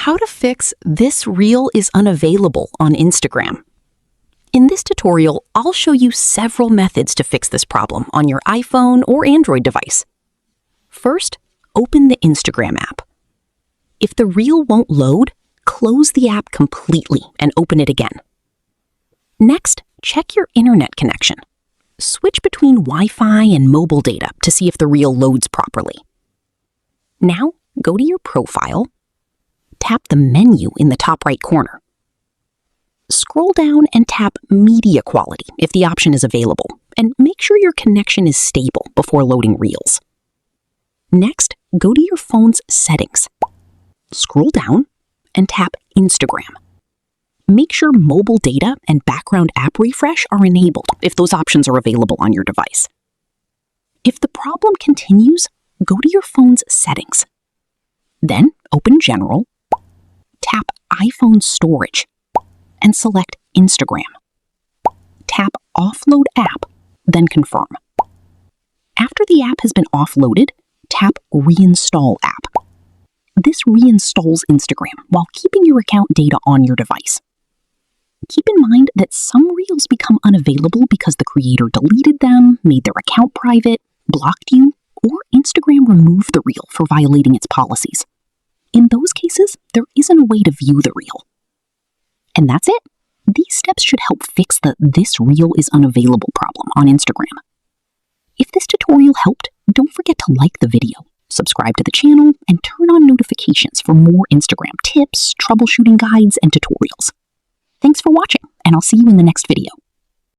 How to fix "This reel is unavailable" on Instagram. In this tutorial, I'll show you several methods to fix this problem on your iPhone or Android device. First, open the Instagram app. If the reel won't load, close the app completely and open it again. Next, check your internet connection. Switch between Wi-Fi and mobile data to see if the reel loads properly. Now, go to your profile. Tap the menu in the top right corner. Scroll down and tap Media Quality if the option is available, and make sure your connection is stable before loading reels. Next, go to your phone's settings. Scroll down and tap Instagram. Make sure mobile data and background app refresh are enabled if those options are available on your device. If the problem continues, go to your phone's settings. Then open General, tap iPhone Storage, and select Instagram. Tap Offload App, then confirm. After the app has been offloaded, tap Reinstall App. This reinstalls Instagram while keeping your account data on your device. Keep in mind that some reels become unavailable because the creator deleted them, made their account private, blocked you, or Instagram removed the reel for violating its policies. In those cases, there isn't a way to view the reel. And that's it. These steps should help fix the "this reel is unavailable" problem on Instagram. If this tutorial helped, don't forget to like the video, subscribe to the channel, and turn on notifications for more Instagram tips, troubleshooting guides, and tutorials. Thanks for watching, and I'll see you in the next video.